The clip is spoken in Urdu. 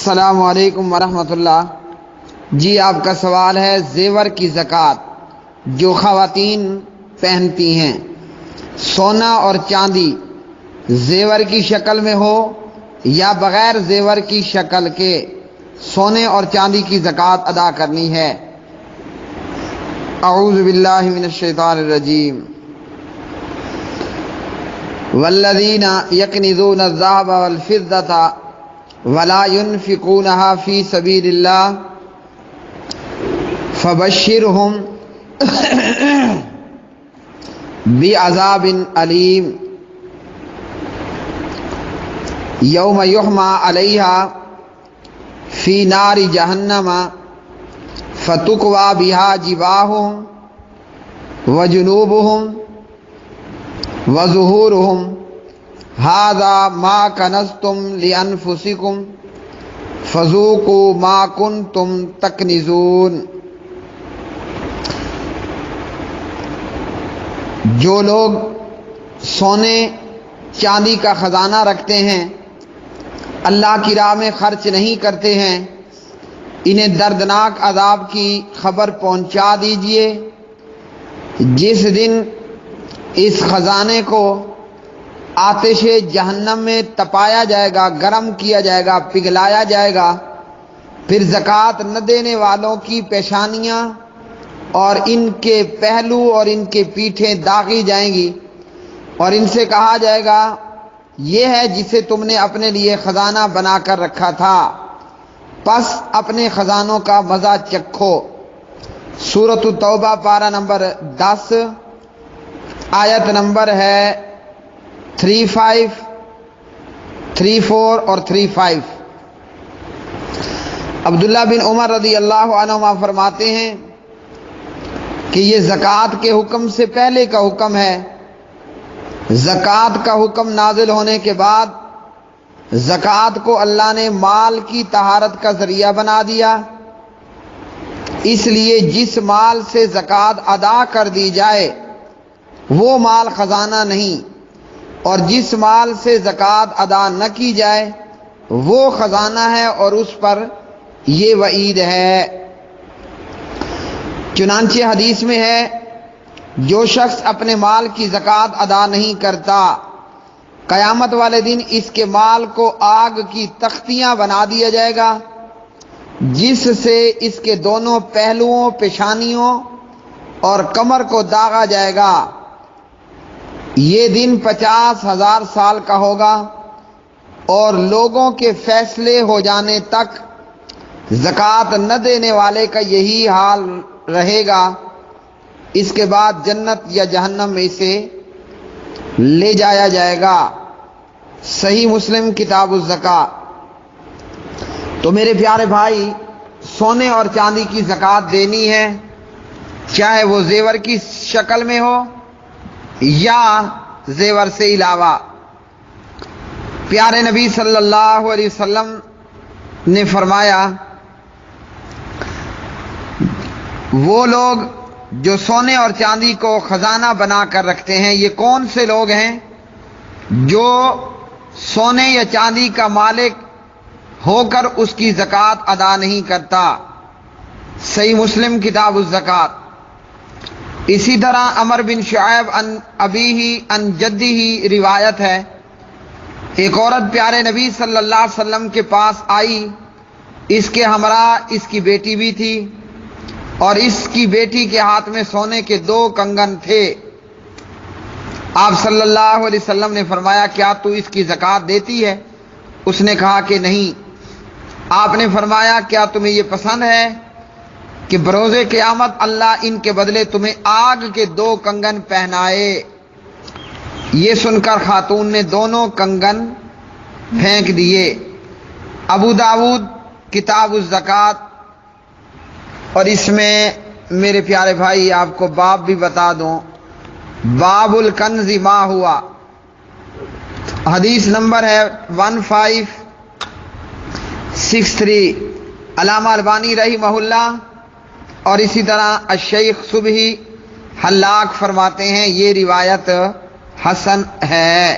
السلام علیکم ورحمۃ اللہ۔ جی آپ کا سوال ہے زیور کی زکوٰۃ جو خواتین پہنتی ہیں، سونا اور چاندی زیور کی شکل میں ہو یا بغیر زیور کی شکل کے سونے اور چاندی کی زکوٰۃ ادا کرنی ہے۔ اعوذ باللہ من الشیطان الرجیم۔ والذین یکنزون الذهب والفضة ولا ينفقونها في سبيل الله فبشرهم بعذاب أليم يوم يحمى عليها في نار جهنم فتكوى بها جباههم وجنوبهم وظهورهم هذا ما كنزتم لأنفسكم فذوقوا ما كنتم تكنزون۔ جو لوگ سونے چاندی کا خزانہ رکھتے ہیں، اللہ کی راہ میں خرچ نہیں کرتے ہیں، انہیں دردناک عذاب کی خبر پہنچا دیجئے جس دن اس خزانے کو آتش جہنم میں تپایا جائے گا، گرم کیا جائے گا، پگھلایا جائے گا، پھر زکوٰۃ نہ دینے والوں کی پیشانیاں اور ان کے پہلو اور ان کے پیٹھیں داغی جائیں گی اور ان سے کہا جائے گا یہ ہے جسے تم نے اپنے لیے خزانہ بنا کر رکھا تھا، پس اپنے خزانوں کا مزہ چکھو۔ سورۃ التوبہ پارہ نمبر 10 آیت نمبر ہے 35، 34 اور 35۔ عبداللہ بن عمر رضی اللہ عنہما فرماتے ہیں کہ یہ زکوٰۃ کے حکم سے پہلے کا حکم ہے۔ زکوٰۃ کا حکم نازل ہونے کے بعد زکوٰۃ کو اللہ نے مال کی طہارت کا ذریعہ بنا دیا، اس لیے جس مال سے زکوٰۃ ادا کر دی جائے وہ مال خزانہ نہیں، اور جس مال سے زکوٰۃ ادا نہ کی جائے وہ خزانہ ہے اور اس پر یہ وعید ہے۔ چنانچہ حدیث میں ہے جو شخص اپنے مال کی زکوٰۃ ادا نہیں کرتا، قیامت والے دن اس کے مال کو آگ کی تختیاں بنا دیا جائے گا جس سے اس کے دونوں پہلوؤں، پیشانیوں اور کمر کو داغا جائے گا۔ یہ دن 50,000 سال کا ہوگا اور لوگوں کے فیصلے ہو جانے تک زکوٰۃ نہ دینے والے کا یہی حال رہے گا، اس کے بعد جنت یا جہنم میں اسے لے جایا جائے گا۔ صحیح مسلم کتاب الزکوٰۃ۔ تو میرے پیارے بھائی، سونے اور چاندی کی زکوٰۃ دینی ہے، چاہے وہ زیور کی شکل میں ہو یا زیور سے علاوہ۔ پیارے نبی صلی اللہ علیہ وسلم نے فرمایا وہ لوگ جو سونے اور چاندی کو خزانہ بنا کر رکھتے ہیں، یہ کون سے لوگ ہیں؟ جو سونے یا چاندی کا مالک ہو کر اس کی زکوٰۃ ادا نہیں کرتا۔ صحیح مسلم کتاب الزکوٰۃ۔ اسی طرح عمر بن شعیب عن ابیہ عن جدہ روایت ہے، ایک عورت پیارے نبی صلی اللہ علیہ وسلم کے پاس آئی، اس کے ہمراہ اس کی بیٹی بھی تھی اور اس کی بیٹی کے ہاتھ میں سونے کے 2 کنگن تھے۔ آپ صلی اللہ علیہ وسلم نے فرمایا کیا تو اس کی زکوٰۃ دیتی ہے؟ اس نے کہا کہ نہیں۔ آپ نے فرمایا کیا تمہیں یہ پسند ہے کہ بروز قیامت اللہ ان کے بدلے تمہیں آگ کے 2 کنگن پہنائے؟ یہ سن کر خاتون نے دونوں کنگن پھینک دیے۔ ابو داؤد کتاب الزکوٰۃ۔ اور اس میں میرے پیارے بھائی آپ کو باب بھی بتا دوں، باب الکنز ما ہوا، حدیث نمبر ہے 1563۔ علامہ البانی رحمہ اللہ اور اسی طرح الشیخ صبحی حلاق فرماتے ہیں یہ روایت حسن ہے۔